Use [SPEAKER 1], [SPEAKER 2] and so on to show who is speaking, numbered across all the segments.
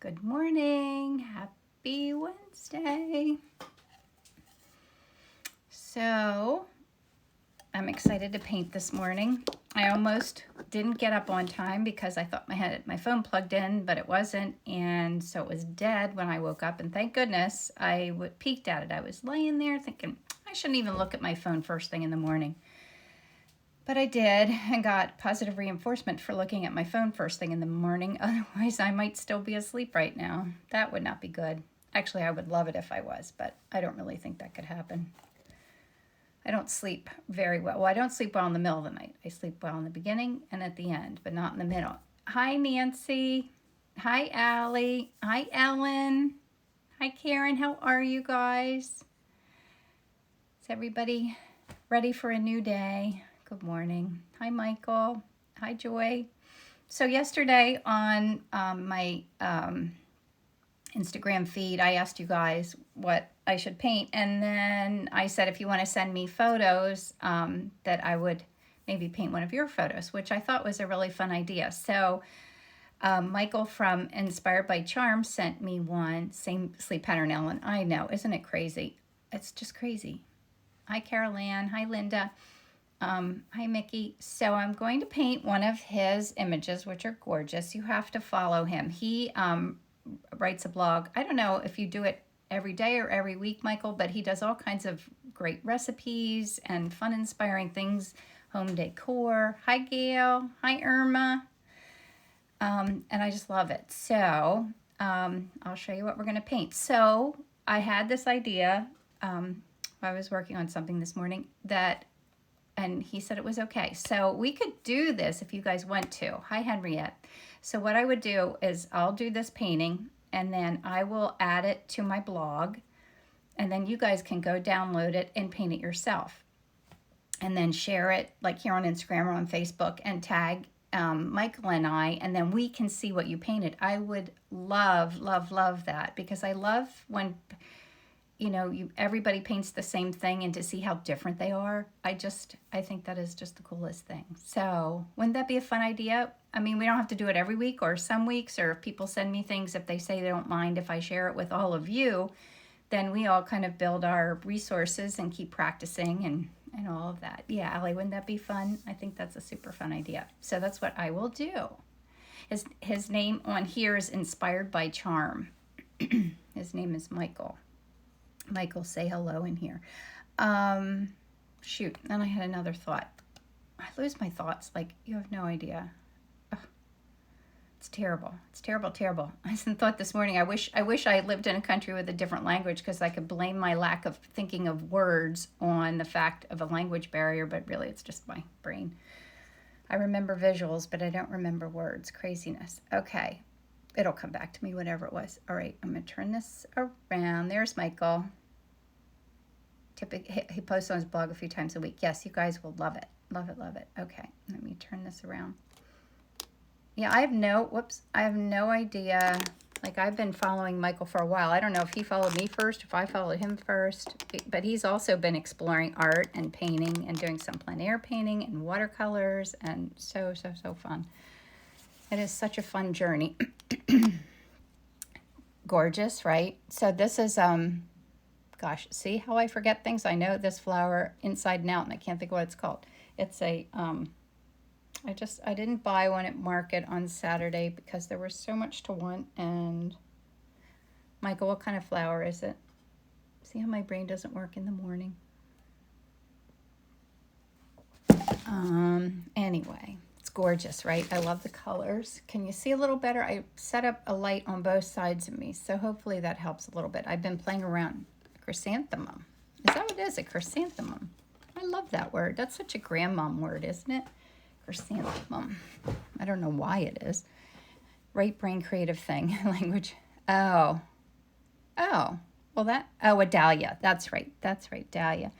[SPEAKER 1] Good morning. Happy Wednesday. So, I'm excited to paint this morning. I almost didn't get up on time because I thought I had my phone plugged in, but it wasn't, and so it was dead when I woke up, and thank goodness I peeked at it. I was laying there thinking, I shouldn't even look at my phone first thing in the morning. But I did and got positive reinforcement for looking at my phone first thing in the morning. Otherwise, I might still be asleep right now. That would not be good. Actually, I would love it if I was, but I don't really think that could happen. I don't sleep very well. Well, I don't sleep well in the middle of the night. I sleep well in the beginning and at the end, but not in the middle. Hi, Nancy. Hi, Allie. Hi, Ellen. Hi, Karen. How are you guys? Is everybody ready for a new day? Good morning. Hi, Michael. Hi, Joy. So yesterday on my Instagram feed, I asked you guys what I should paint. And then I said, if you want to send me photos, that I would maybe paint one of your photos, which I thought was a really fun idea. So Michael from Inspired by Charm sent me one, same sleep pattern, Ellen. I know, isn't it crazy? It's just crazy. Hi, Carol Ann. Hi, Linda. Hi, Mickey. So I'm going to paint one of his images, which are gorgeous. You have to follow him. He writes a blog. I don't know if you do it every day or every week, Michael, but he does all kinds of great recipes and fun, inspiring things, home decor. Hi, Gail. Hi, Irma. And I just love it. So I'll show you what we're going to paint. So I had this idea. I was working on something this morning and he said it was okay. So we could do this if you guys want to. Hi, Henriette. So what I would do is I'll do this painting and then I will add it to my blog and then you guys can go download it and paint it yourself. And then share it like here on Instagram or on Facebook and tag Michael and I, and then we can see what you painted. I would love, love, love that because I love when everybody paints the same thing and to see how different they are. I think that is just the coolest thing. So wouldn't that be a fun idea? I mean, we don't have to do it every week or some weeks, or if people send me things, if they say they don't mind if I share it with all of you, then we all kind of build our resources and keep practicing and all of that. Yeah, Allie, wouldn't that be fun? I think that's a super fun idea. So that's what I will do. His name on here is Inspired by Charm. His name is Michael. Michael, say hello in here. Shoot, then I had another thought. I lose my thoughts like you have no idea. Ugh. It's terrible. It's terrible, terrible. I thought this morning, I wish I lived in a country with a different language because I could blame my lack of thinking of words on the fact of a language barrier, but really it's just my brain. I remember visuals, but I don't remember words. Craziness. Okay. It'll come back to me, whatever it was. All right, I'm going to turn this around. There's Michael. He posts on his blog a few times a week. Yes, you guys will love it. Love it, love it. Okay, let me turn this around. Yeah, I have no idea. Like, I've been following Michael for a while. I don't know if he followed me first, if I followed him first. But he's also been exploring art and painting and doing some plein air painting and watercolors. And so fun. It is such a fun journey. Gorgeous, right? So this is, gosh, see how I forget things? I know this flower inside and out, and I can't think of what it's called. It's a, I didn't buy one at market on Saturday because there was so much to want. And Michael, what kind of flower is it? See how my brain doesn't work in the morning? Anyway. Gorgeous, right? I love the colors. Can you see a little better? I set up a light on both sides of me, so hopefully that helps a little bit. I've been playing around. Chrysanthemum. Is that what it is? A chrysanthemum. I love that word. That's such a grandmom word, isn't it? Chrysanthemum. I don't know why it is. Right brain creative thing. Language. Oh. Well, a dahlia. That's right, dahlia.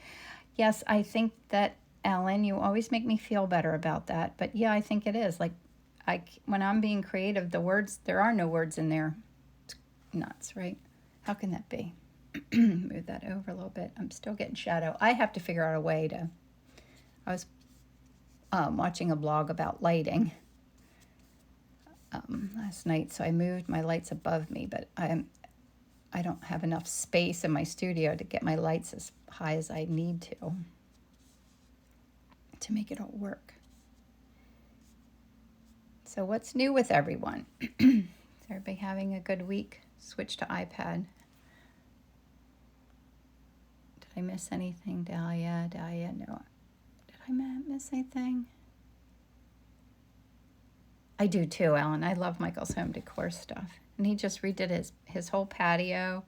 [SPEAKER 1] Yes, I think that Ellen, you always make me feel better about that. But yeah, I think it is. Like, when I'm being creative, the words, there are no words in there. It's nuts, right? How can that be? Move that over a little bit. I'm still getting shadow. I have to figure out a way to, I was watching a blog about lighting. last night, so I moved my lights above me, but I don't have enough space in my studio to get my lights as high as I need to make it all work. So what's new with everyone? Is everybody having a good week? Switch to iPad. Did I miss anything, Dahlia? Dahlia, no. Did I miss anything? I do too, Ellen. I love Michael's home decor stuff. And he just redid his whole patio.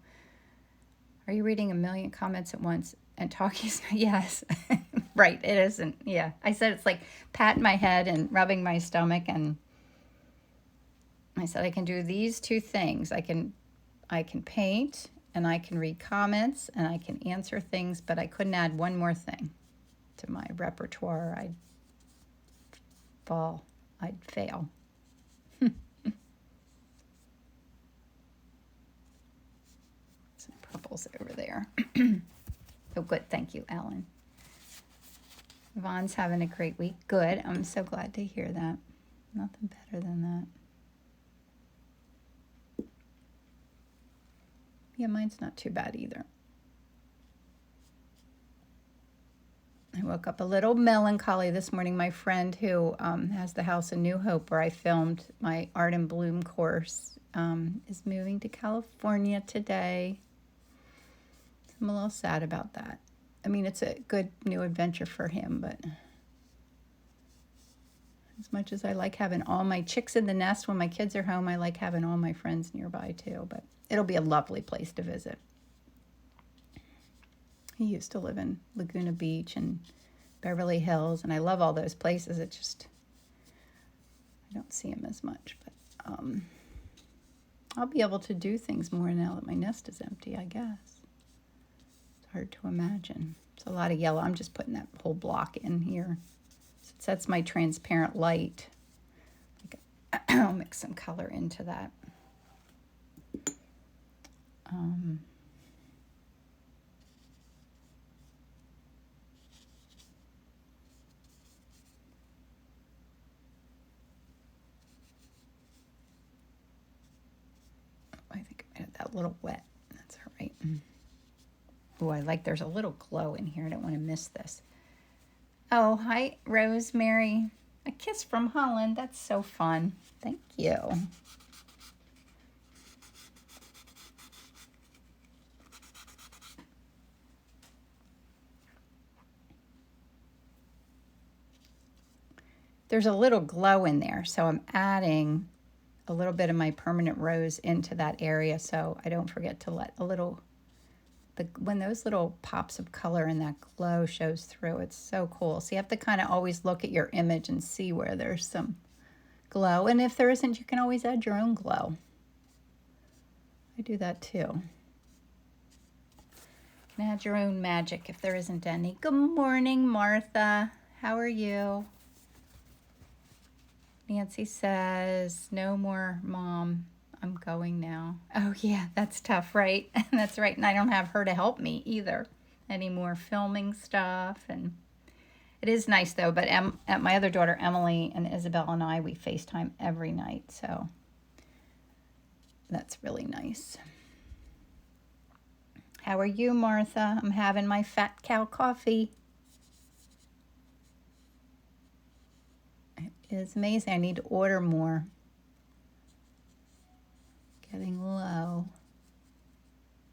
[SPEAKER 1] Are you reading a million comments at once and talking? Yes. Right, it isn't. Yeah. I said it's like patting my head and rubbing my stomach, and I said I can do these two things. I can paint, and I can read comments, and I can answer things, but I couldn't add one more thing to my repertoire. I'd fail. Some purples over there. Oh, good. Thank you, Ellen. Vaughn's having a great week. Good. I'm so glad to hear that. Nothing better than that. Yeah, mine's not too bad either. I woke up a little melancholy this morning. My friend who has the house in New Hope where I filmed my Art in Bloom course is moving to California today. So I'm a little sad about that. I mean, it's a good new adventure for him, but as much as I like having all my chicks in the nest when my kids are home, I like having all my friends nearby too, but it'll be a lovely place to visit. He used to live in Laguna Beach and Beverly Hills, and I love all those places. It just, I don't see him as much, but I'll be able to do things more now that my nest is empty, I guess. It's hard to imagine. It's a lot of yellow. I'm just putting that whole block in here. So that's my transparent light. I'll mix some color into that. I think I made that little wet. That's all right. Oh, there's a little glow in here. I don't want to miss this. Oh, hi, Rosemary. A kiss from Holland. That's so fun. Thank you. There's a little glow in there, so I'm adding a little bit of my permanent rose into that area so I don't forget to let when those little pops of color and that glow shows through, it's so cool. So you have to kind of always look at your image and see where there's some glow. And if there isn't, you can always add your own glow. I do that too. You can add your own magic if there isn't any. Good morning, Martha. How are you? Nancy says, no more, Mom. I'm going now. Oh, yeah, that's tough, right? That's right. And I don't have her to help me either anymore, filming stuff. And it is nice, though. But my other daughter, Emily, and Isabel and I, we FaceTime every night. So that's really nice. How are you, Martha? I'm having my fat cow coffee. It is amazing. I need to order more. Getting low.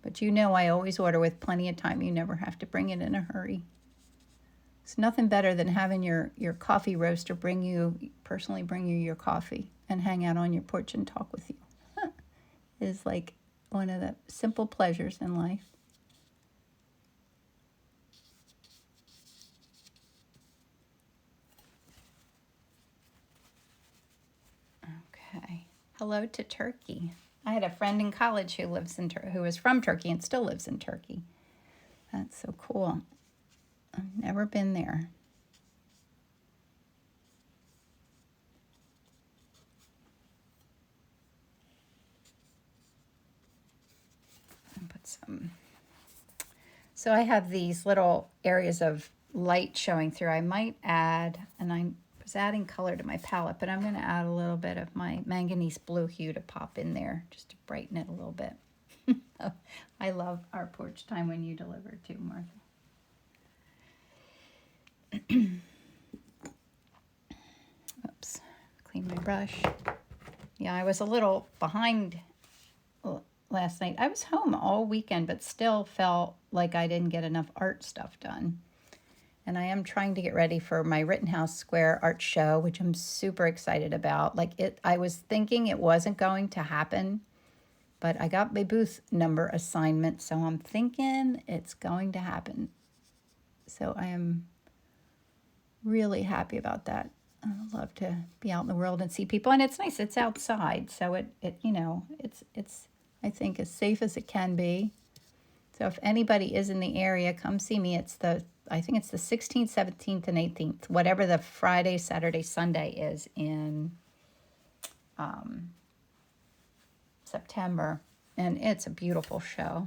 [SPEAKER 1] But you know I always order with plenty of time. You never have to bring it in a hurry. It's nothing better than having your coffee roaster personally bring you your coffee and hang out on your porch and talk with you. It is like one of the simple pleasures in life. Okay. Hello to Turkey. I had a friend in college who was from Turkey and still lives in Turkey. That's so cool. I've never been there. I'll put some. So I have these little areas of light showing through. I might add, and I was adding color to my palette, but I'm going to add a little bit of my manganese blue hue to pop in there just to brighten it a little bit. I love our porch time when you deliver too, Martha. Oops, clean my brush. Yeah, I was a little behind last night. I was home all weekend, but still felt like I didn't get enough art stuff done. And I am trying to get ready for my Rittenhouse Square art show, which I'm super excited about. I was thinking it wasn't going to happen, but I got my booth number assignment, so I'm thinking it's going to happen. So I am really happy about that. I love to be out in the world and see people, and it's nice. It's outside, so it it's I think as safe as it can be. So if anybody is in the area, come see me. I think it's the 16th, 17th, and 18th, whatever the Friday, Saturday, Sunday is in September, and it's a beautiful show.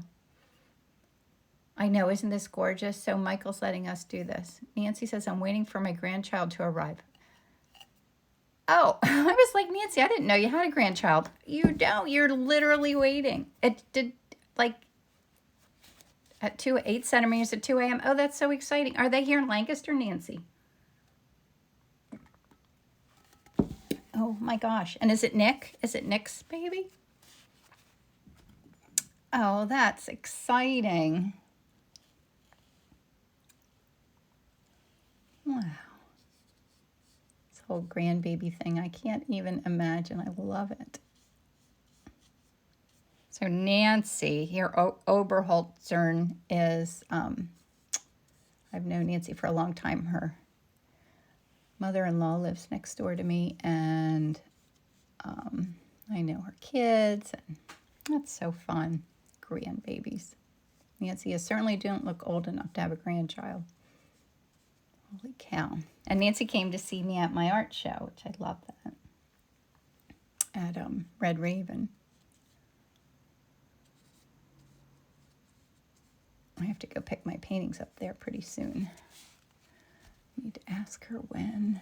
[SPEAKER 1] I know, isn't this gorgeous? So Michael's letting us do this. Nancy says, I'm waiting for my grandchild to arrive. Oh, I was like, Nancy, I didn't know you had a grandchild. You don't. You're literally waiting. It did, like, at 8 centimeters at 2 a.m. Oh, that's so exciting. Are they here in Lancaster, Nancy? Oh, my gosh. And is it Nick? Is it Nick's baby? Oh, that's exciting. Wow. This whole grandbaby thing, I can't even imagine. I love it. So Nancy, here, Oberholzern is, I've known Nancy for a long time. Her mother-in-law lives next door to me, and I know her kids, and that's so fun. Grandbabies. Nancy, you certainly don't look old enough to have a grandchild. Holy cow. And Nancy came to see me at my art show, which I love that, at Red Raven. I have to go pick my paintings up there pretty soon. I need to ask her when.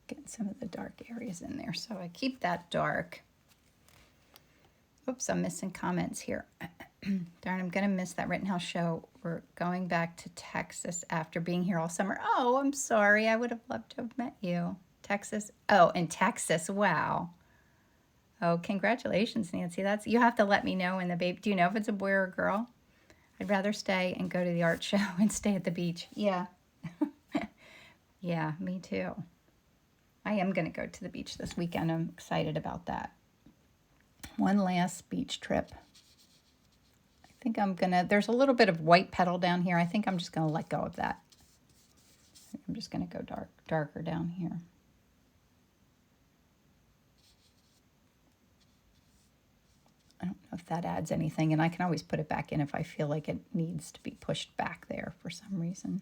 [SPEAKER 1] Get some of the dark areas in there, so I keep that dark. Oops, I'm missing comments here. Darn, I'm going to miss that Rittenhouse show. We're going back to Texas after being here all summer. Oh, I'm sorry. I would have loved to have met you. Texas. Oh, in Texas. Wow. Oh, congratulations, Nancy. You have to let me know when the baby. Do you know if it's a boy or a girl? I'd rather stay and go to the art show and stay at the beach. Yeah. Yeah, me too. I am going to go to the beach this weekend. I'm excited about that. One last beach trip. I think I'm going to, there's a little bit of white petal down here. I think I'm just going to let go of that. I'm just going to go darker down here. I don't know if that adds anything, and I can always put it back in if I feel like it needs to be pushed back there for some reason.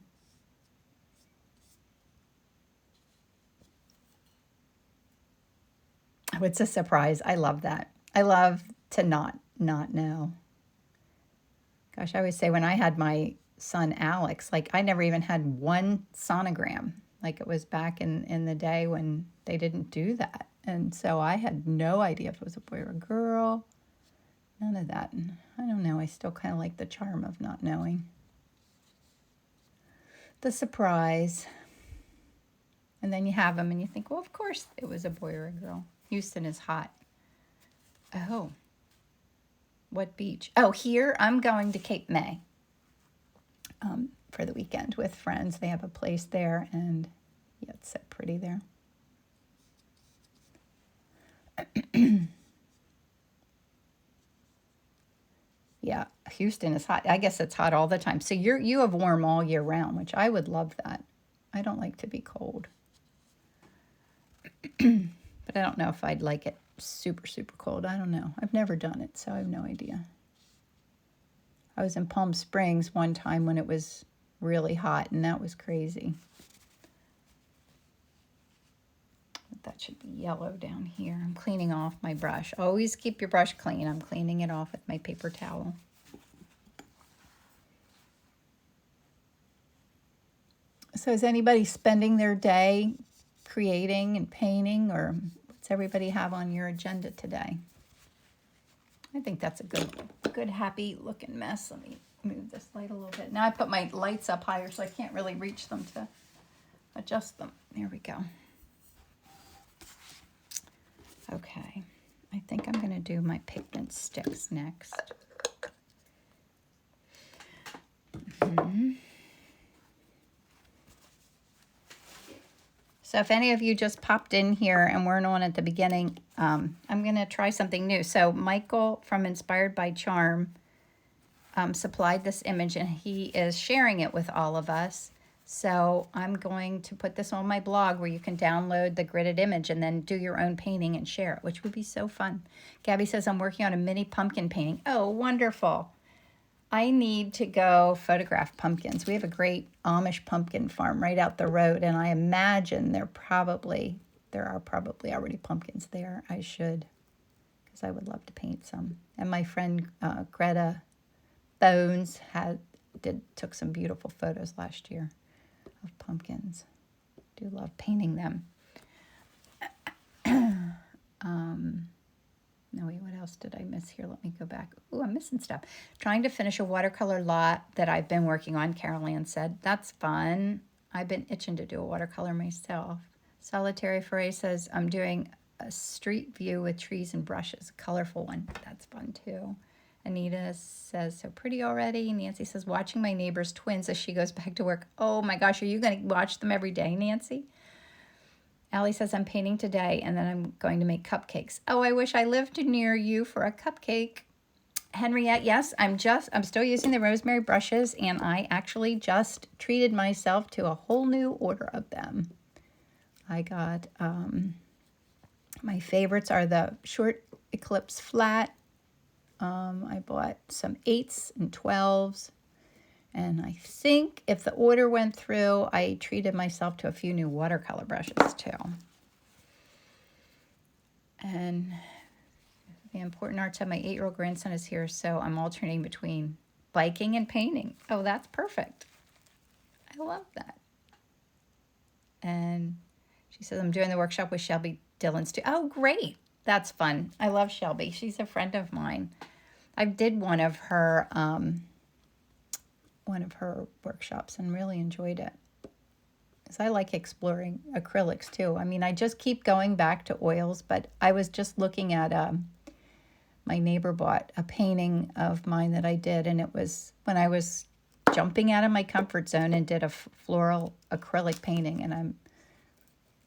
[SPEAKER 1] Oh, it's a surprise. I love that. I love to not know. Gosh, I always say when I had my son Alex, like I never even had one sonogram. Like it was back in the day when they didn't do that. And so I had no idea if it was a boy or a girl. None of that. And I don't know. I still kind of like the charm of not knowing. The surprise. And then you have them and you think, well, of course it was a boy or a girl. Houston is hot. Oh. What beach? Oh, here I'm going to Cape May for the weekend with friends. They have a place there, and yeah, it's so pretty there. Yeah, Houston is hot. I guess it's hot all the time. So you have warm all year round, which I would love that. I don't like to be cold. But I don't know if I'd like it super, super cold. I don't know. I've never done it, so I have no idea. I was in Palm Springs one time when it was really hot, and that was crazy. That should be yellow down here. I'm cleaning off my brush. Always keep your brush clean. I'm cleaning it off with my paper towel. So is anybody spending their day creating and painting, or what's everybody have on your agenda today? I think that's a good happy looking mess. Let me move this light a little bit. Now I put my lights up higher so I can't really reach them to adjust them. There we go. Okay, I think I'm going to do my pigment sticks next. So if any of you just popped in here and weren't on at the beginning, I'm going to try something new. So Michael from Inspired by Charm supplied this image, and he is sharing it with all of us. So I'm going to put this on my blog where you can download the gridded image and then do your own painting and share it, which would be so fun. Gabby says, I'm working on a mini pumpkin painting. Oh, wonderful. I need to go photograph pumpkins. We have a great Amish pumpkin farm right out the road, and I imagine there are probably already pumpkins there. I should, because I would love to paint some. And my friend Greta Bones took some beautiful photos last year of pumpkins. Do love painting them. No, wait, what else did I miss here? Let me go back. Oh, I'm missing stuff. Trying to finish a watercolor lot that I've been working on, Carol Ann said. That's fun. I've been itching to do a watercolor myself. Solitary Foray says, I'm doing a street view with trees and brushes, a colorful one. That's fun too. Anita says, so pretty already. Nancy says, watching my neighbor's twins as she goes back to work. Oh my gosh, are you going to watch them every day, Nancy? Allie says, I'm painting today, and then I'm going to make cupcakes. Oh, I wish I lived near you for a cupcake. Henriette, yes, I'm still using the rosemary brushes, and I actually just treated myself to a whole new order of them. I got, my favorites are the short eclipse flat. I bought some 8s and 12s. And I think if the order went through, I treated myself to a few new watercolor brushes too. And the important art said my 8-year-old grandson is here, so I'm alternating between biking and painting. Oh, that's perfect. I love that. And she says, I'm doing the workshop with Shelby Dillon's too. Oh, great. That's fun. I love Shelby. She's a friend of mine. I did one of her workshops and really enjoyed it. Because I like exploring acrylics too. I mean, I just keep going back to oils, but I was just looking at my neighbor bought a painting of mine that I did, and it was when I was jumping out of my comfort zone and did a floral acrylic painting, and I'm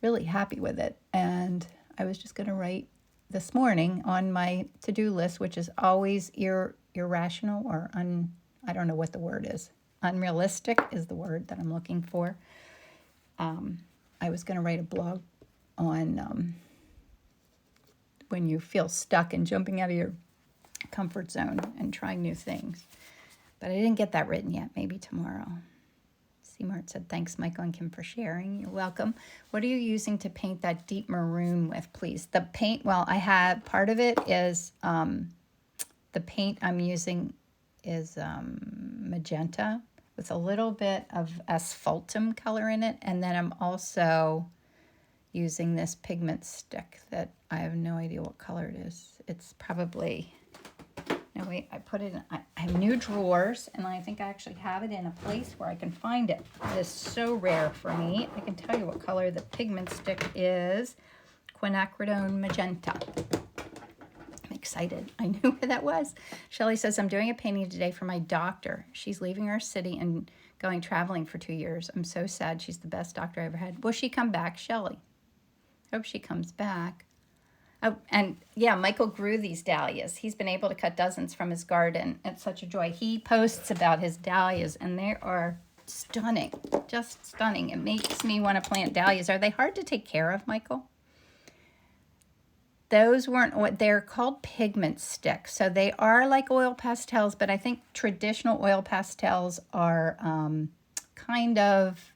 [SPEAKER 1] really happy with it. And I was just going to write this morning on my to-do list, which is always irrational or I don't know what the word is. Unrealistic is the word that I'm looking for. I was going to write a blog on when you feel stuck and jumping out of your comfort zone and trying new things. But I didn't get that written yet. Maybe tomorrow. C-Mart said, thanks, Michael and Kim, for sharing. You're welcome. What are you using to paint that deep maroon with, please? The paint, well, I have, part of it is, the paint I'm using is magenta with a little bit of asphaltum color in it. And then I'm also using this pigment stick that I have no idea what color it is. It's probably, no wait, I put it in, I have new drawers, and I think I actually have it in a place where I can find it. It is so rare for me. I can tell you what color the pigment stick is. Quinacridone magenta. I'm excited. I knew where that was. Shelley says, I'm doing a painting today for my doctor. She's leaving our city and going traveling for 2 years. I'm so sad. She's the best doctor I ever had. Will she come back, Shelley? Hope she comes back. Oh, and yeah, Michael grew these dahlias. He's been able to cut dozens from his garden. It's such a joy. He posts about his dahlias, and they are stunning, just stunning. It makes me want to plant dahlias. Are they hard to take care of, Michael? Those weren't what they're called, pigment sticks. So they are like oil pastels, but I think traditional oil pastels are kind of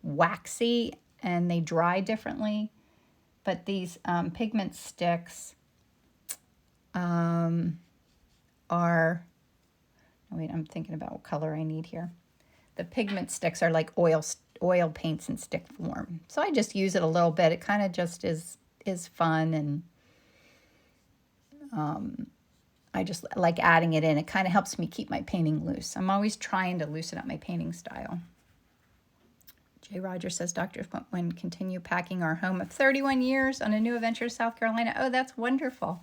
[SPEAKER 1] waxy, and they dry differently. But these pigment sticks are, oh wait, I'm thinking about what color I need here. the pigment sticks are like oil paints in stick form. So I just use it a little bit. It kind of just is fun, and I just like adding it in. It kind of helps me keep my painting loose. I'm always trying to loosen up my painting style. Jay Rogers says, Dr. When continue packing our home of 31 years on a new adventure to South Carolina. Oh, that's wonderful.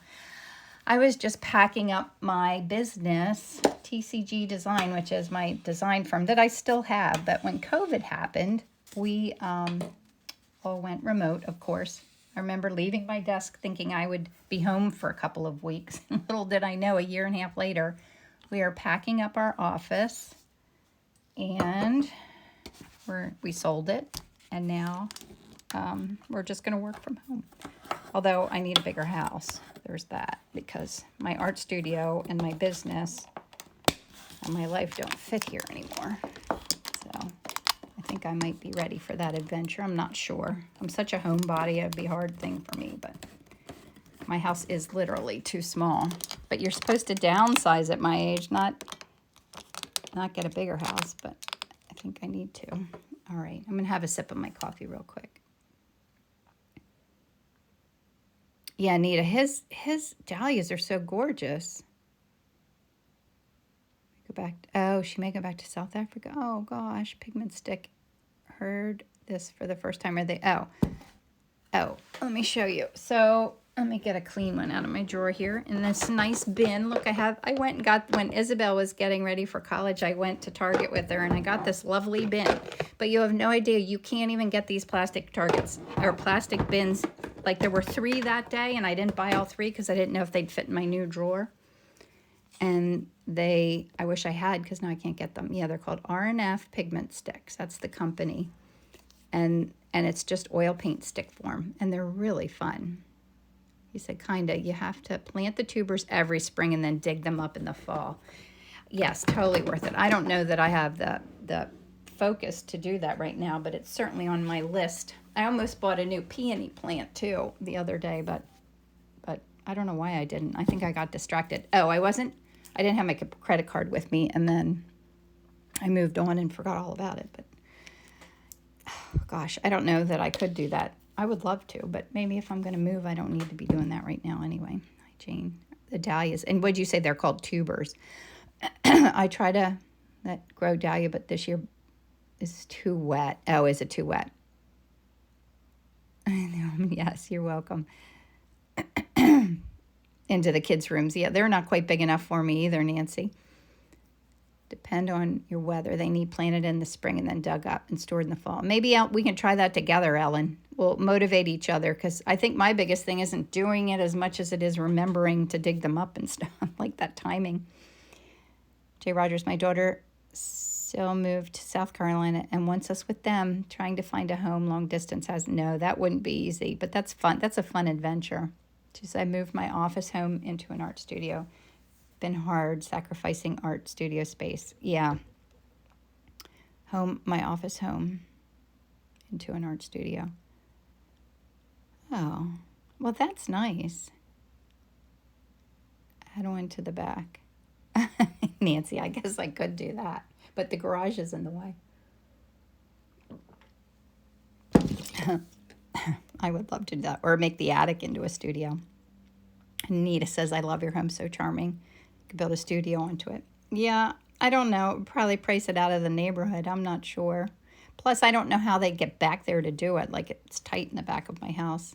[SPEAKER 1] I was just packing up my business, TCG Design, which is my design firm that I still have. But when COVID happened, we all went remote, of course. I remember leaving my desk thinking I would be home for a couple of weeks. Little did I know, a year and a half later, we are packing up our office, and we sold it, and now we're just going to work from home. Although I need a bigger house. There's that, because my art studio and my business and my life don't fit here anymore. So I think I might be ready for that adventure. I'm not sure. I'm such a homebody. It'd be a hard thing for me, but my house is literally too small. But you're supposed to downsize at my age, not get a bigger house, but I think I need to. All right, I'm going to have a sip of my coffee real quick. Yeah, Anita, his dahlias are so gorgeous. Go back. Oh, she may go back to South Africa. Oh gosh, pigment stick. Heard this for the first time. Are they? Oh, let me show you. So let me get a clean one out of my drawer here in this nice bin. Look, I went and got, when Isabel was getting ready for college, I went to Target with her and I got this lovely bin. But you have no idea, you can't even get these plastic Targets or plastic bins. Like there were 3 that day, and I didn't buy all 3 because I didn't know if they'd fit in my new drawer. And I wish I had, because now I can't get them. Yeah, they're called R&F pigment sticks. That's the company. And it's just oil paint stick form, and they're really fun. He said, kinda, you have to plant the tubers every spring and then dig them up in the fall. Yes, totally worth it. I don't know that I have the focus to do that right now, but it's certainly on my list. I almost bought a new peony plant too the other day, but I don't know why I didn't. I think I got distracted. Oh, I didn't have my credit card with me, and then I moved on and forgot all about it. But gosh, I don't know that I could do that. I would love to, but maybe if I'm going to move, I don't need to be doing that right now anyway. Hi, Jane. The dahlias. And what'd you say? They're called tubers. I try to grow dahlia, but this year is too wet. Oh, is it too wet? I know. Yes, you're welcome. Into the kids' rooms. Yeah, they're not quite big enough for me either, Nancy. Depend on your weather. They need planted in the spring and then dug up and stored in the fall. Maybe we can try that together, Ellen. We'll motivate each other, because I think my biggest thing isn't doing it as much as it is remembering to dig them up and stuff, like that timing. Jay Rogers, my daughter still moved to South Carolina and wants us with them, trying to find a home long distance. No, that wouldn't be easy, but that's fun. That's a fun adventure. She said, I moved my office home into an art studio. Been hard sacrificing art studio space. Yeah. My office home into an art studio. Oh, well, that's nice. Add on to the back. Nancy, I guess I could do that, but the garage is in the way. I would love to do that, or make the attic into a studio. Anita says, I love your home, so charming. Could build a studio onto it. Yeah, I don't know. Probably price it out of the neighborhood. I'm not sure. Plus, I don't know how they get back there to do it. Like, it's tight in the back of my house.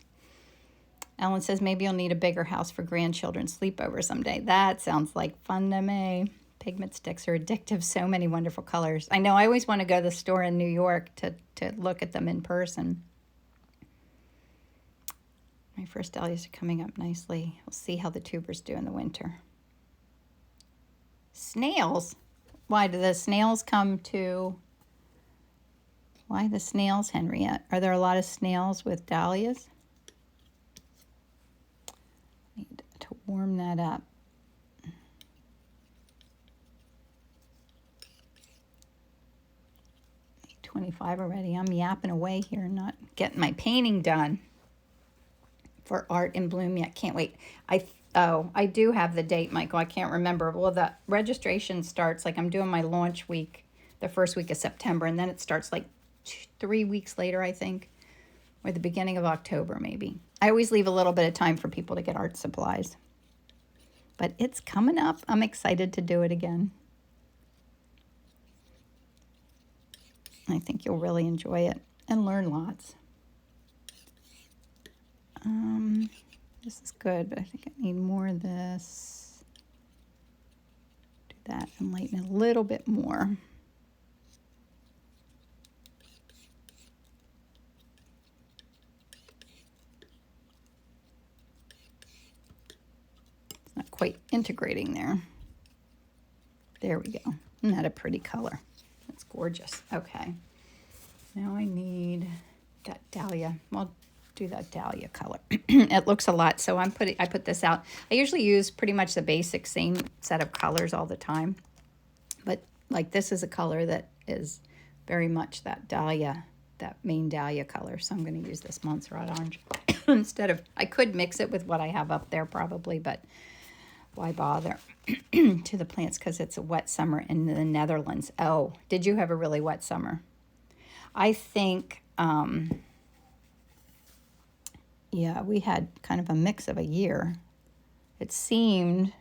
[SPEAKER 1] Ellen says, maybe you'll need a bigger house for grandchildren's sleepover someday. That sounds like fun to me. Pigment sticks are addictive. So many wonderful colors. I know. I always want to go to the store in New York to look at them in person. My first dahlias are coming up nicely. We'll see how the tubers do in the winter. Snails? Why do the snails come to... Why the snails, Henriette? Are there a lot of snails with dahlias? Need to warm that up. 8:25 already. I'm yapping away here, not getting my painting done for Art in Bloom yet. Can't wait. I do have the date, Michael. I can't remember. Well, the registration starts, like I'm doing my launch week the first week of September, and then it starts like 3 weeks later, I think, or the beginning of October maybe. I always leave a little bit of time for people to get art supplies. But it's coming up. I'm excited to do it again. I think you'll really enjoy it and learn lots. This is good, but I think I need more of this. Do that and lighten it a little bit more. It's not quite integrating there. There we go. Isn't that a pretty color? That's gorgeous. Okay. Now I need that Dahlia. Well, do that Dahlia color. It looks a lot, so I put this out. I usually use pretty much the basic same set of colors all the time, but like this is a color that is very much that Dahlia, that main Dahlia color, so I'm going to use this Montserrat orange instead of, I could mix it with what I have up there probably, but why bother? To the plants, because it's a wet summer in the Netherlands. Oh, did you have a really wet summer? I think yeah, we had kind of a mix of a year. It seemed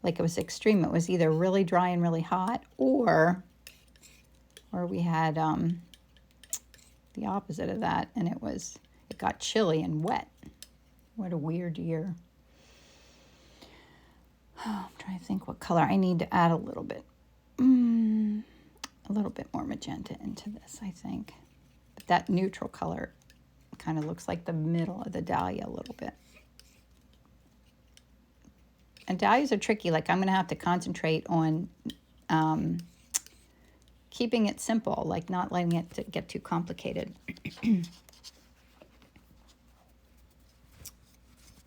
[SPEAKER 1] like it was extreme. It was either really dry and really hot, or we had the opposite of that, and it got chilly and wet. What a weird year. Oh, I'm trying to think what color. I need to add a little bit more magenta into this, I think. But that neutral color kind of looks like the middle of the Dahlia a little bit. And Dahlias are tricky. Like, I'm going to have to concentrate on keeping it simple, like not letting it get too complicated.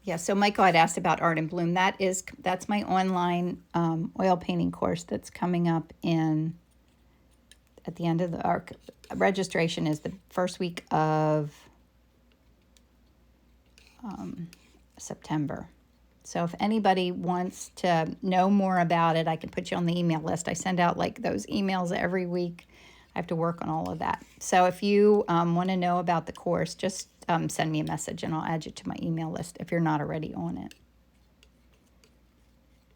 [SPEAKER 1] Yeah, so Michael had asked about Art in Bloom. That's my online oil painting course that's coming up at the end of our registration is the first week of September. So if anybody wants to know more about it, I can put you on the email list. I send out like those emails every week. I have to work on all of that. So if you want to know about the course, just send me a message and I'll add you to my email list if you're not already on it.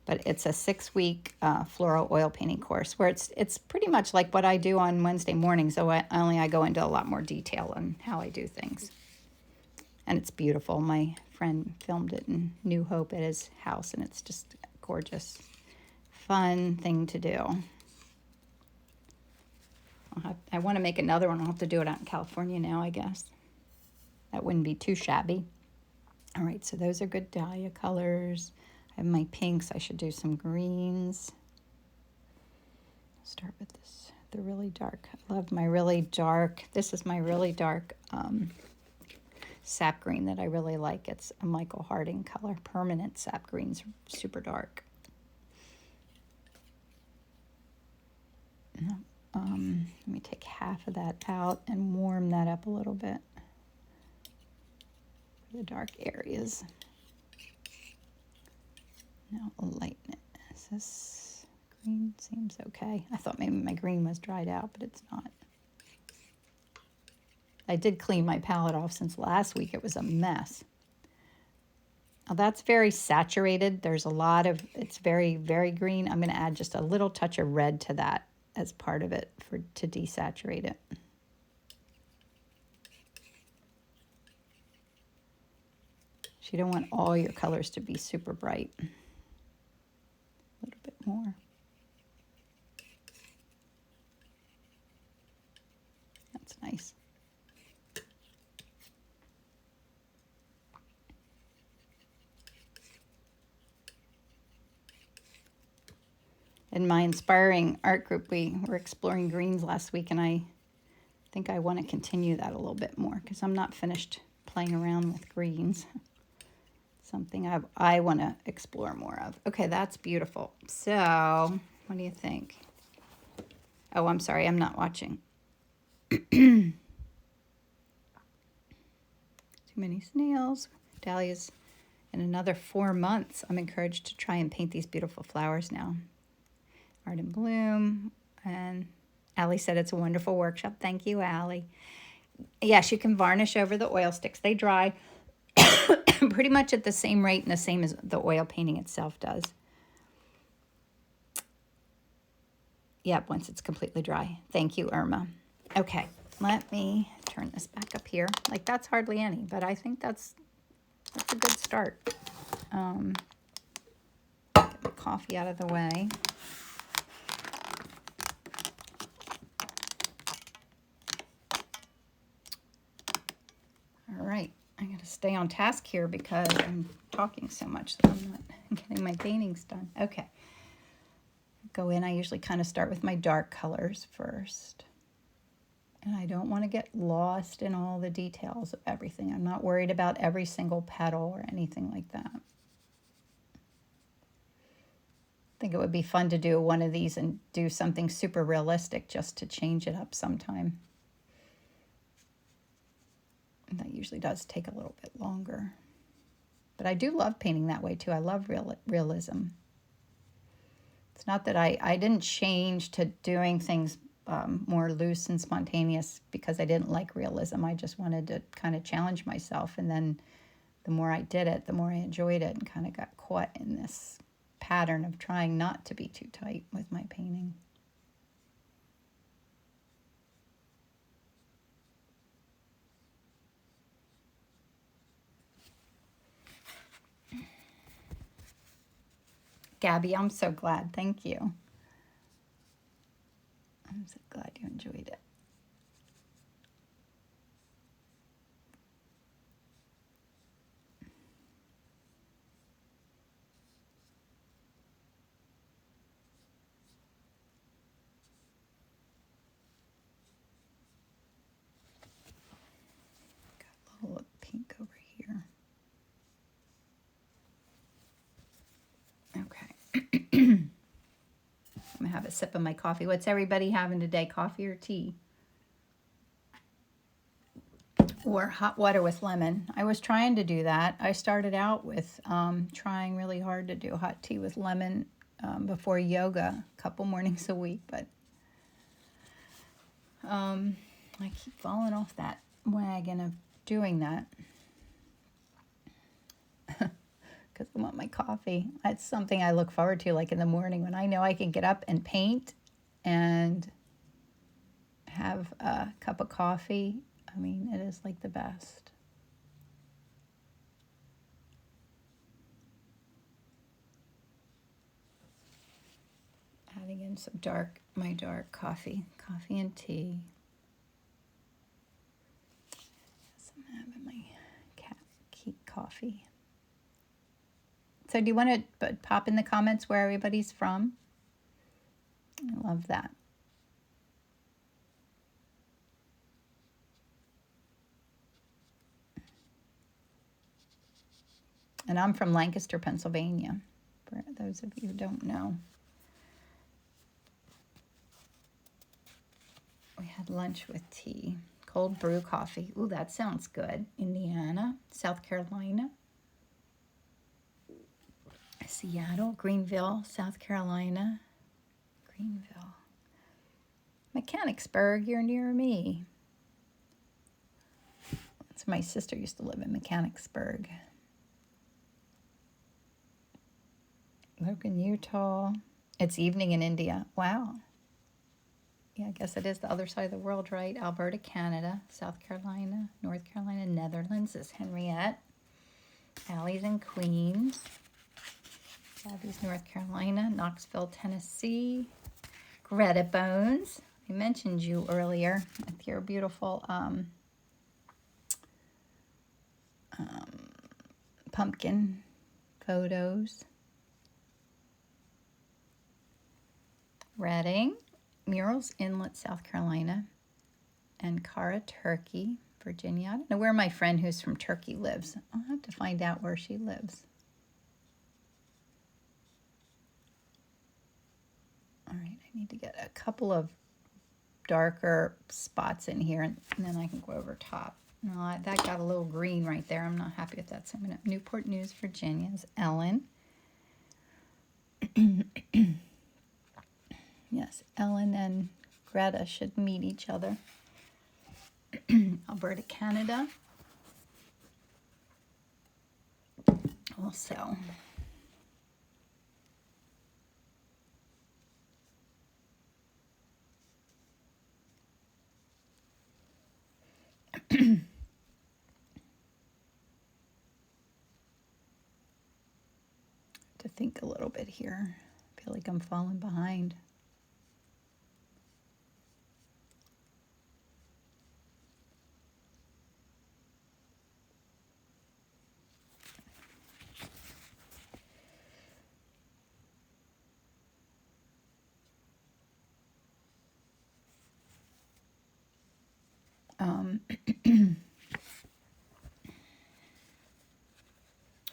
[SPEAKER 1] But it's a 6-week floral oil painting course where it's pretty much like what I do on Wednesday mornings, so I go into a lot more detail on how I do things. And it's beautiful. My friend filmed it in New Hope at his house, and it's just a gorgeous, fun thing to do. I want to make another one. I'll have to do it out in California now, I guess. That wouldn't be too shabby. All right, so those are good Dahlia colors. I have my pinks. I should do some greens. Start with this, the really dark. I love my really dark. This is my really dark sap green that I really like. It's a Michael Harding color. Permanent sap green's super dark. Let me take half of that out and warm that up a little bit for the dark areas. Now I'll lighten it. This green seems okay. I thought maybe my green was dried out, but it's not. I did clean my palette off since last week. It was a mess. Now that's very saturated. There's a lot of, it's very, very green. I'm going to add just a little touch of red to that as part of it to desaturate it. So you don't want all your colors to be super bright. A little bit more. That's nice. In my inspiring art group, we were exploring greens last week, and I think I want to continue that a little bit more because I'm not finished playing around with greens. Something I want to explore more of. Okay, that's beautiful. So, what do you think? Oh, I'm sorry, I'm not watching. Too many snails. Dahlias in another 4 months. I'm encouraged to try and paint these beautiful flowers now. Art in Bloom. And Allie said it's a wonderful workshop. Thank you, Allie. Yes, you can varnish over the oil sticks. They dry pretty much at the same rate and the same as the oil painting itself does. Yep, once it's completely dry. Thank you, Irma. Okay, let me turn this back up here. Like, that's hardly any, but I think that's a good start. Get my coffee out of the way. All right, I got to stay on task here because I'm talking so much that I'm not getting my paintings done. Okay. Go in, I usually kind of start with my dark colors first. And I don't want to get lost in all the details of everything. I'm not worried about every single petal or anything like that. I think it would be fun to do one of these and do something super realistic just to change it up sometime. And that usually does take a little bit longer. But I do love painting that way too. I love realism. It's not that I didn't change to doing things more loose and spontaneous because I didn't like realism. I just wanted to kind of challenge myself. And then the more I did it, the more I enjoyed it and kind of got caught in this pattern of trying not to be too tight with my painting. Gabby, I'm so glad. Thank you. I'm so glad you enjoyed it. Got a little pink over here. Okay. I'm going to have a sip of my coffee. What's everybody having today, coffee or tea? Or hot water with lemon. I was trying to do that. I started out with trying really hard to do hot tea with lemon before yoga a couple mornings a week, but I keep falling off that wagon of doing that because I want my coffee. That's something I look forward to, like in the morning when I know I can get up and paint and have a cup of coffee. I mean, it is like the best. Adding in some my dark coffee and tea. So I'm having my cat keep coffee. So do you want to pop in the comments where everybody's from? I love that. And I'm from Lancaster, Pennsylvania, for those of you who don't know. We had lunch with tea, cold brew coffee. Ooh, that sounds good. Indiana, South Carolina, Seattle, Greenville, South Carolina, Greenville. Mechanicsburg, you're near me. That's where my sister used to live, in Mechanicsburg. Logan, Utah. It's evening in India. Wow. Yeah, I guess it is the other side of the world, right? Alberta, Canada, South Carolina, North Carolina, Netherlands is Henriette. Allie's in Queens. Gabby's North Carolina, Knoxville, Tennessee. Greta Bones. I mentioned you earlier with your beautiful pumpkin photos. Reading, Murals Inlet, South Carolina, and Cara, Turkey, Virginia. I don't know where my friend who's from Turkey lives. I'll have to find out where she lives. All right, I need to get a couple of darker spots in here, and then I can go over top. No, that got a little green right there. I'm not happy with that. So I'm going to Newport News, Virginia is Ellen. Yes, Ellen and Greta should meet each other. Alberta, Canada. Also. To think a little bit here. I feel like I'm falling behind.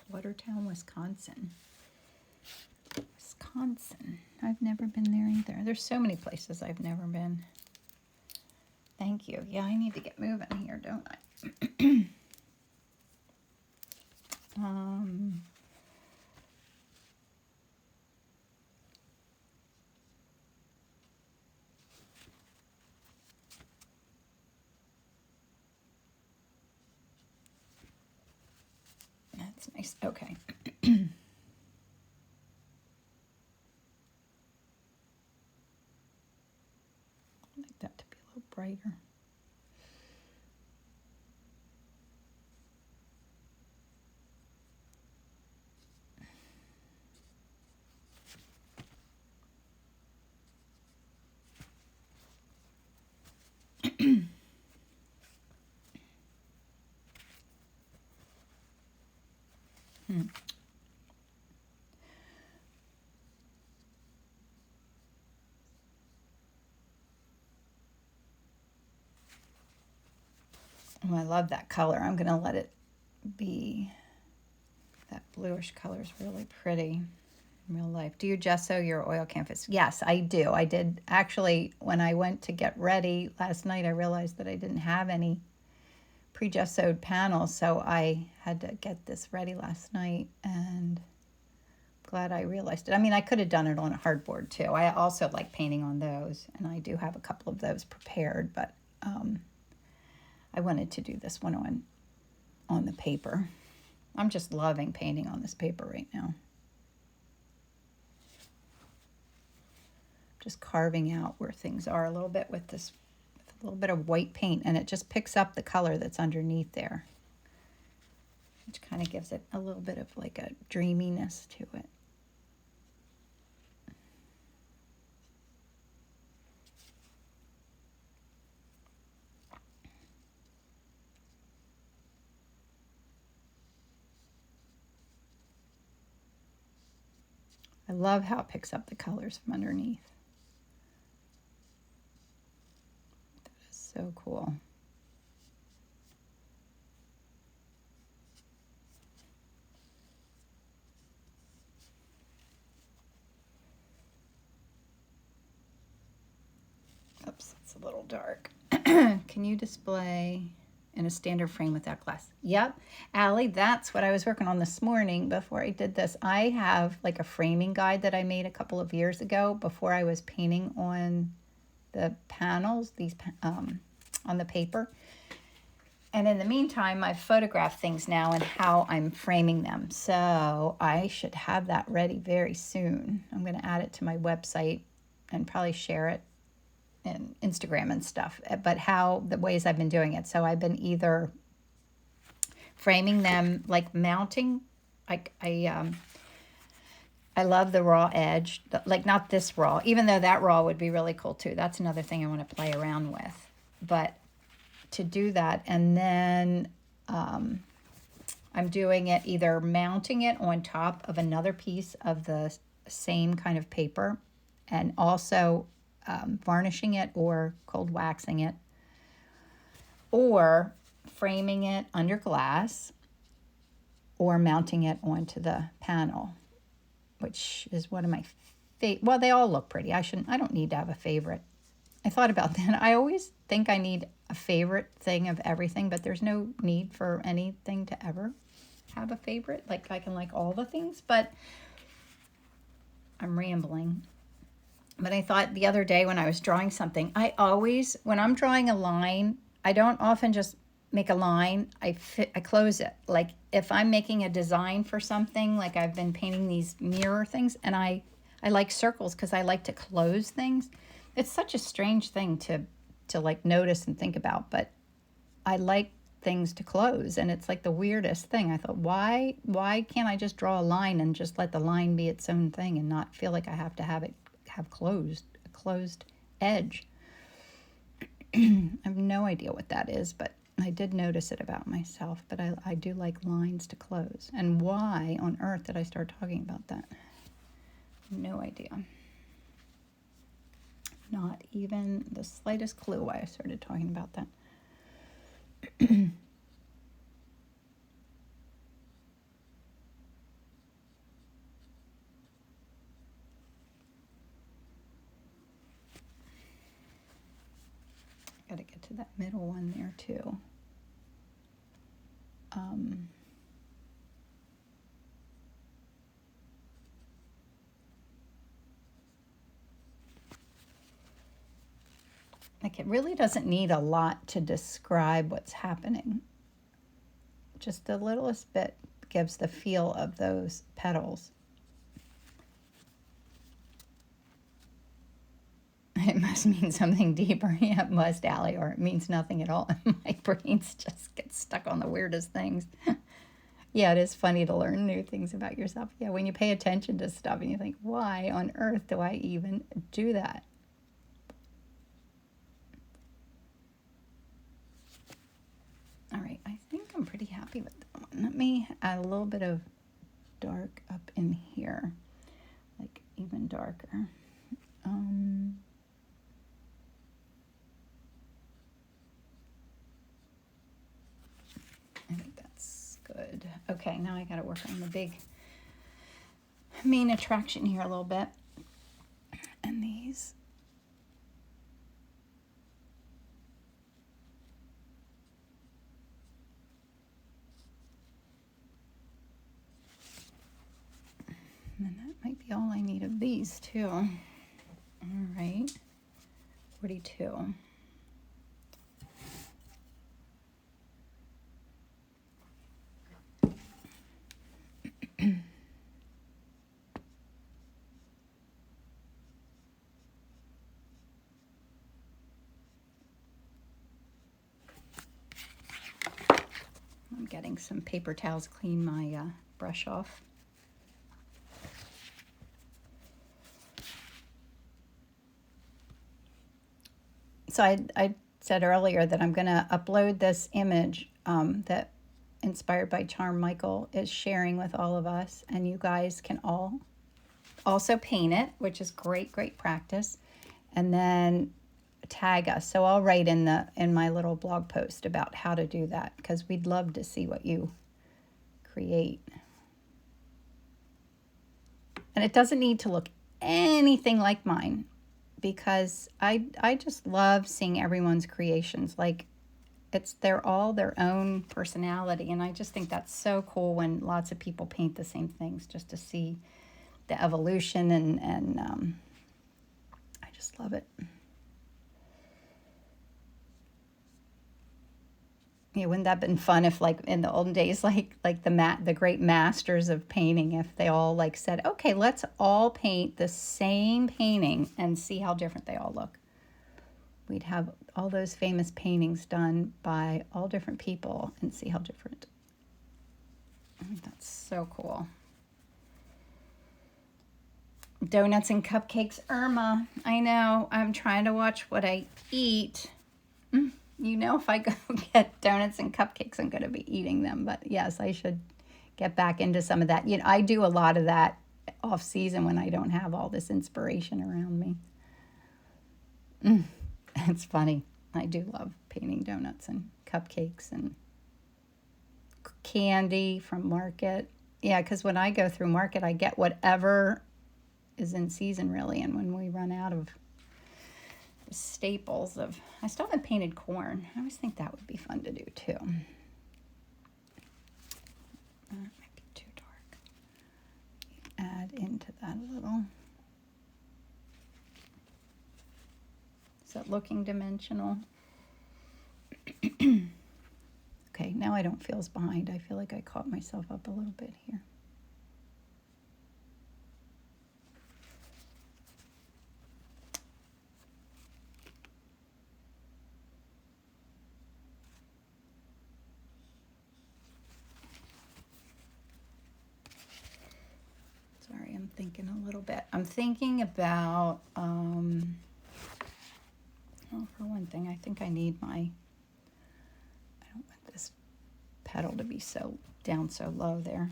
[SPEAKER 1] Watertown, Wisconsin. Wisconsin. I've never been there either. There's so many places I've never been. Thank you. Yeah, I need to get moving here, don't I? That's nice. Okay. I'd like that to be a little brighter. Oh, I love that color. I'm going to let it be. That bluish color is really pretty in real life. Do you gesso your oil canvas? Yes, I do. I did. Actually, when I went to get ready last night, I realized that I didn't have any pre-gessoed panels, so I had to get this ready last night, and glad I realized it. I mean, I could have done it on a hardboard too. I also like painting on those, and I do have a couple of those prepared, but I wanted to do this one on the paper. I'm just loving painting on this paper right now. Just carving out where things are a little bit with this, with a little bit of white paint, and it just picks up the color that's underneath there, which kind of gives it a little bit of like a dreaminess to it. I love how it picks up the colors from underneath. That is so cool. Oops, it's a little dark. Can you display in a standard frame without glass? Yep. Allie, that's what I was working on this morning before I did this. I have like a framing guide that I made a couple of years ago before I was painting on the panels, on the paper. And in the meantime, I've photographed things now and how I'm framing them. So I should have that ready very soon. I'm going to add it to my website and probably share it in Instagram and stuff. But how the ways I've been doing it. So I've been either framing them, like mounting. I love the raw edge, like not this raw, even though that raw would be really cool too. That's another thing I want to play around with. But to do that, and then I'm doing it either mounting it on top of another piece of the same kind of paper, and also varnishing it or cold waxing it, or framing it under glass, or mounting it onto the panel, which is one of my well, they all look pretty. I don't need to have a favorite. I thought about that. I always think I need a favorite thing of everything, but there's no need for anything to ever have a favorite. Like I can like all the things, but I'm rambling. But I thought the other day when I was drawing something, I always, when I'm drawing a line, I don't often just make a line. I close it. Like if I'm making a design for something, like I've been painting these mirror things, and I like circles because I like to close things. It's such a strange thing to like notice and think about, but I like things to close, and it's like the weirdest thing. I thought, why can't I just draw a line and just let the line be its own thing and not feel like I have to have it have a closed edge. I have no idea what that is, but I did notice it about myself. But I do like lines to close. And why on earth did I start talking about that? No idea. Not even the slightest clue why I started talking about that. Got to get to that middle one there too. Like it really doesn't need a lot to describe what's happening. Just the littlest bit gives the feel of those petals. It must mean something deeper. Yeah, it must, Dahlia, or it means nothing at all. My brains just get stuck on the weirdest things. Yeah, it is funny to learn new things about yourself. Yeah, when you pay attention to stuff and you think, why on earth do I even do that? All right, I think I'm pretty happy with that one. Let me add a little bit of dark up in here, like even darker. I think that's good. Okay, now I got to work on the big main attraction here a little bit. And these. And that might be all I need of these too. All right, 42. I'm getting some paper towels, clean my brush off. So I said earlier that I'm going to upload this image that Inspired by Charm Michael is sharing with all of us, and you guys can all also paint it, which is great practice, and then tag us. So I'll write in my little blog post about how to do that, because we'd love to see what you create. And it doesn't need to look anything like mine, because I just love seeing everyone's creations. Like they're all their own personality, and I just think that's so cool when lots of people paint the same things, just to see the evolution, and I just love it. Yeah, wouldn't that have been fun if, like in the olden days, like the great masters of painting, if they all like said, okay, let's all paint the same painting and see how different they all look. We'd have all those famous paintings done by all different people and see how different. I think that's so cool. Donuts and cupcakes, Irma. I know, I'm trying to watch what I eat. You know, if I go get donuts and cupcakes, I'm going to be eating them. But yes, I should get back into some of that. You know, I do a lot of that off season when I don't have all this inspiration around me. It's funny. I do love painting donuts and cupcakes and candy from market. Yeah, because when I go through market, I get whatever is in season, really. And when we run out of staples of, I still haven't painted corn. I always think that would be fun to do too. That might be too dark. Add into that a little. it looking dimensional? Okay, now I don't feel as behind. I feel like I caught myself up a little bit here. Sorry, I'm thinking a little bit. I'm thinking about, well, for one thing, I think I need my, I don't want this petal to be so down so low there.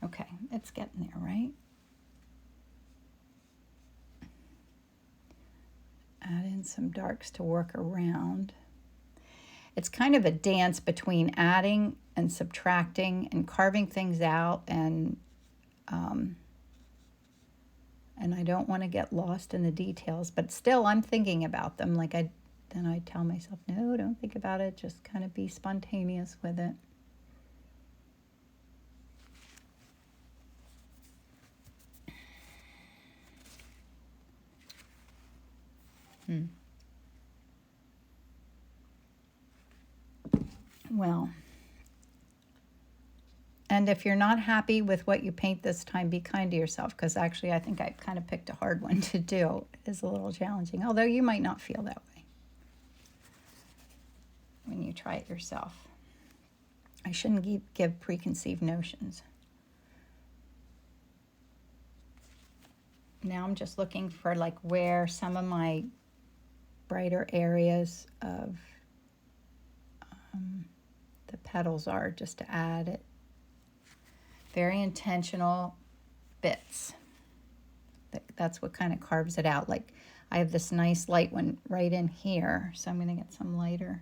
[SPEAKER 1] Okay, it's getting there, right? Add in some darks to work around. It's kind of a dance between adding and subtracting and carving things out, and I don't want to get lost in the details, but still I'm thinking about them. Like then I tell myself, no, don't think about it, just kind of be spontaneous with it. Well, and if you're not happy with what you paint this time, be kind to yourself, because actually I think I kind of picked a hard one to do. It is a little challenging, although you might not feel that way when you try it yourself. I shouldn't give preconceived notions. Now I'm just looking for like where some of my brighter areas of the petals are, just to add it. Very intentional bits. That's what kind of carves it out. Like I have this nice light one right in here, so I'm going to get some lighter.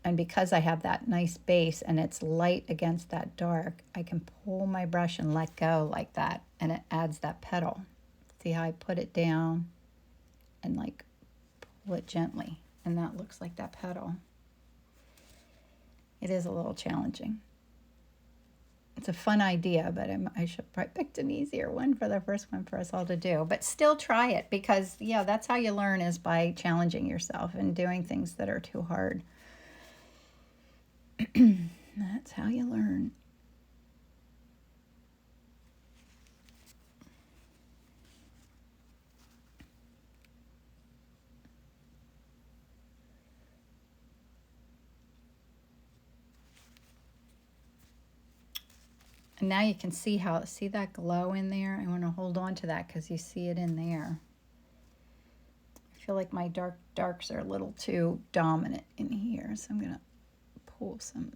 [SPEAKER 1] And because I have that nice base and it's light against that dark, I can pull my brush and let go like that, and it adds that petal. See how I put it down and like pull it gently, and that looks like that petal. It is a little challenging. It's a fun idea, but I should probably pick an easier one for the first one for us all to do. But still try it, because, yeah, that's how you learn, is by challenging yourself and doing things that are too hard. That's how you learn. And now you can see that glow in there? I want to hold on to that because you see it in there. I feel like my darks are a little too dominant in here, so I'm going to pull some.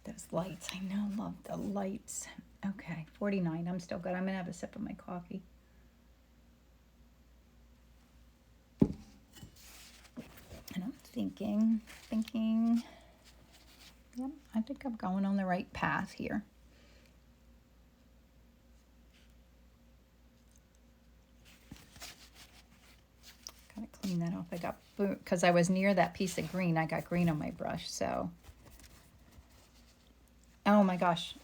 [SPEAKER 1] Those lights, I know, love the lights. Okay, 49, I'm still good. I'm gonna have a sip of my coffee. And I'm thinking, yep, I think I'm going on the right path here. Gotta clean that off. I got, because I was near that piece of green, I got green on my brush, so. Oh my gosh,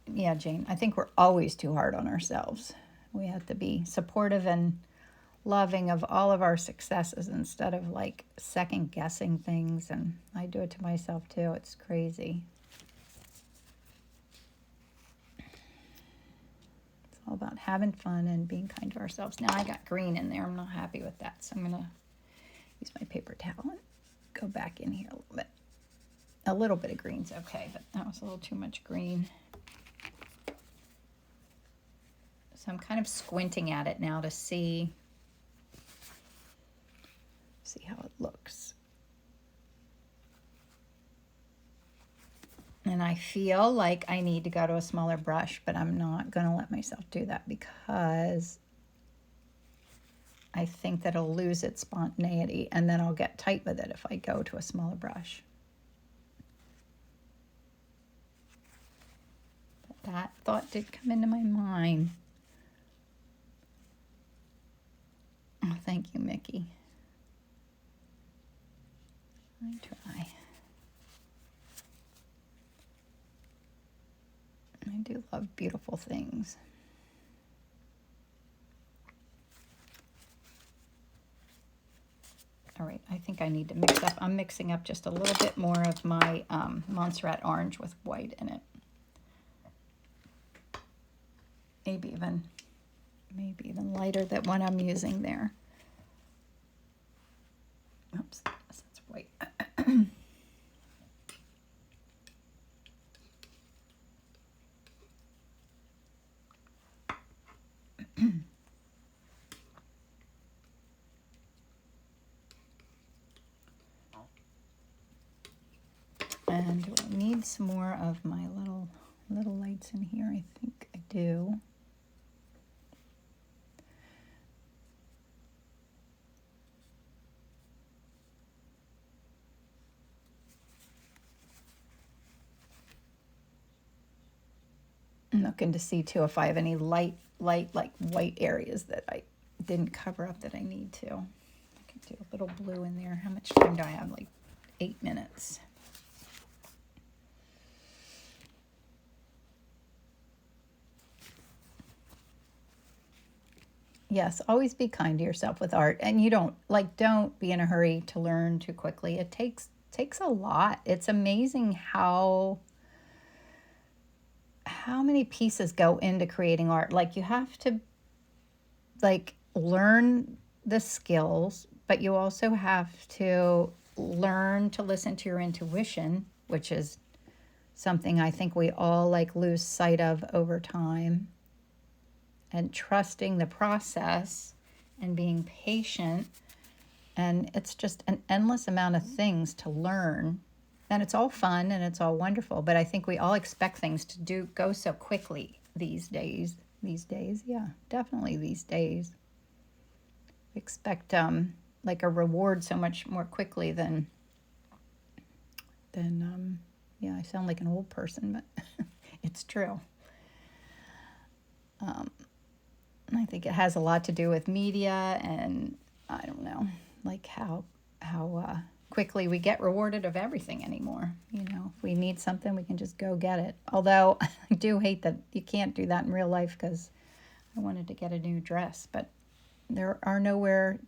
[SPEAKER 1] yeah, Jane, I think we're always too hard on ourselves. We have to be supportive and loving of all of our successes instead of like second guessing things. And I do it to myself too. It's crazy. It's all about having fun and being kind to ourselves. Now I got green in there. I'm not happy with that. So I'm going to use my paper towel and go back in here a little bit. A little bit of green's okay, but that was a little too much green. So I'm kind of squinting at it now to see how it looks. And I feel like I need to go to a smaller brush, but I'm not going to let myself do that because I think that it'll lose its spontaneity, and then I'll get tight with it if I go to a smaller brush. That thought did come into my mind. Oh, thank you, Mickey. I try. I do love beautiful things. All right, I think I need to mix up. I'm mixing up just a little bit more of my Montserrat orange with white in it. Maybe even lighter than what I'm using there. Oops, that's white. And do I need some more of my little lights in here? I think I do. I'm looking to see too if I have any light like white areas that I didn't cover up that I need to. I can do a little blue in there. How much time do I have? Like 8 minutes. Yes, always be kind to yourself with art, and you don't be in a hurry to learn too quickly. It takes a lot. It's amazing how many pieces go into creating art. Like, you have to learn the skills, but you also have to learn to listen to your intuition, which is something I think we all lose sight of over time, and trusting the process and being patient. And it's just an endless amount of things to learn. And it's all fun and it's all wonderful, but I think we all expect things to go so quickly these days. Yeah, definitely these days. We expect a reward so much more quickly than yeah, I sound like an old person, but it's true. I think it has a lot to do with media, and I don't know, how quickly we get rewarded of everything anymore. If we need something, we can just go get it. Although I do hate that you can't do that in real life, because I wanted to get a new dress, but there's nowhere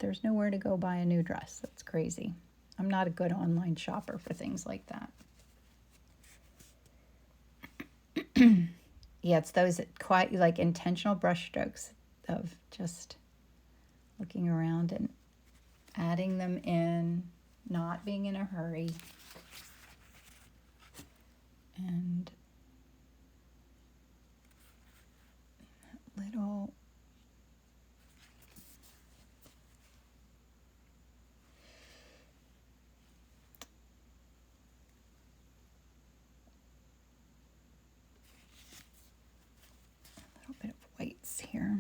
[SPEAKER 1] to go buy a new dress. That's crazy. I'm not a good online shopper for things like that. Yeah, it's those quite intentional brush strokes of just looking around and adding them in, not being in a hurry, and little bit of whites here.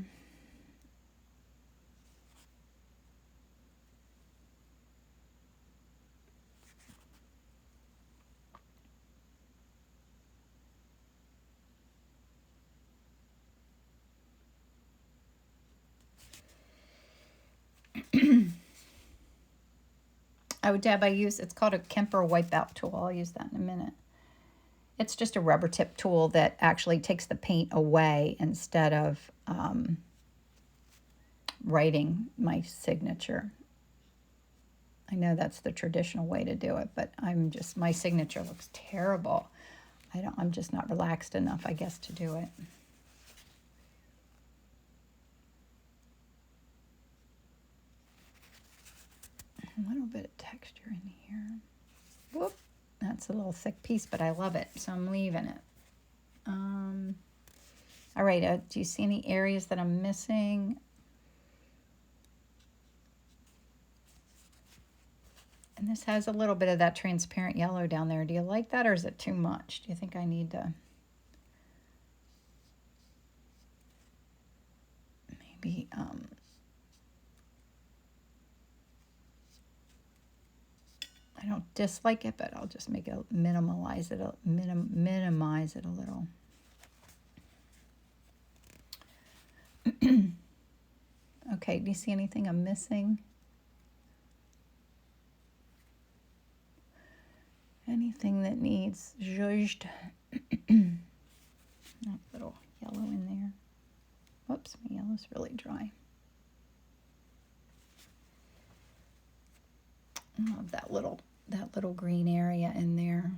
[SPEAKER 1] Oh, Deb, it's called a Kemper wipeout tool. I'll use that in a minute. It's just a rubber tip tool that actually takes the paint away instead of writing my signature. I know that's the traditional way to do it, but my signature looks terrible. I'm just not relaxed enough, I guess, to do it. A little bit of texture in here. Whoop, that's a little thick piece, but I love it, so I'm leaving it. All right, do you see any areas that I'm missing? And this has a little bit of that transparent yellow down there. Do you like that, or is it too much? Do you think I need to maybe I don't dislike it, but I'll just minimize it a little. Okay, do you see anything I'm missing? Anything that needs zhuzhed? That little yellow in there. Whoops, my yellow's really dry. I love that little green area in there.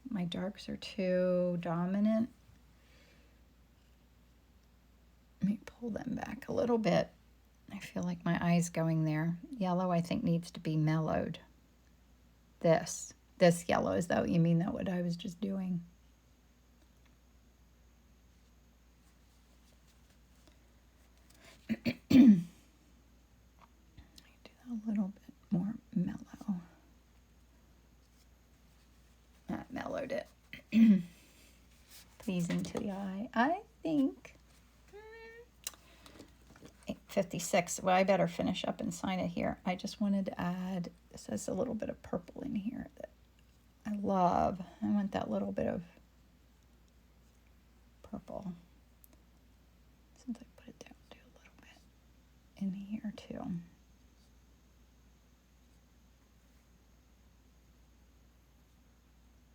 [SPEAKER 1] My darks are too dominant. Let me pull them back a little bit. I feel like my eye's going there. Yellow, I think, needs to be mellowed. This yellow, is that what you mean? That what I was just doing? I do that a little bit more mellow. That mellowed it. Pleasing to the eye. I think 8:56. Well, I better finish up and sign it here. I just wanted to add, this has a little bit of purple in here that I love. I want that little bit of purple. Since I put it down, do a little bit in here too.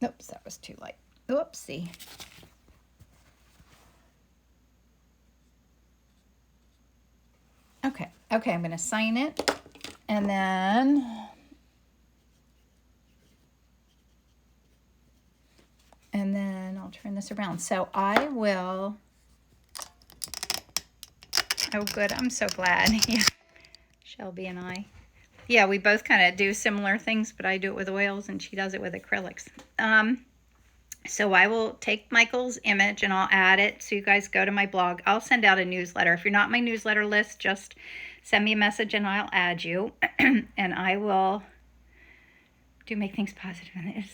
[SPEAKER 1] Oops, that was too light. Oopsie. Okay, I'm going to sign it, and then I'll turn this around. So I will, oh good, I'm so glad. Yeah, Shelby and I. Yeah, we both kind of do similar things, but I do it with oils and she does it with acrylics. So I will take Michael's image and I'll add it. So you guys go to my blog. I'll send out a newsletter. If you're not on my newsletter list, just send me a message and I'll add you. And I will make things positive. And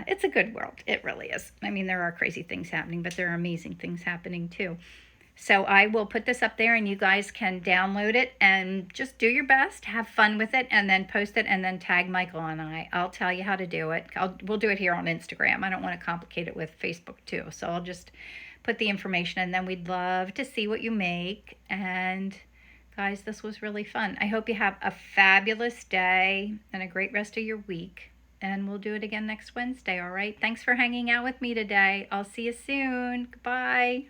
[SPEAKER 1] it's a good world. It really is. I mean, there are crazy things happening, but there are amazing things happening too. So I will put this up there and you guys can download it and just do your best, have fun with it, and then post it and then tag Michael and I'll tell you how to do it. We'll do it here on Instagram. I don't want to complicate it with Facebook too. So I'll just put the information and then we'd love to see what you make. And guys, this was really fun. I hope you have a fabulous day and a great rest of your week. And we'll do it again next Wednesday, all right? Thanks for hanging out with me today. I'll see you soon. Goodbye.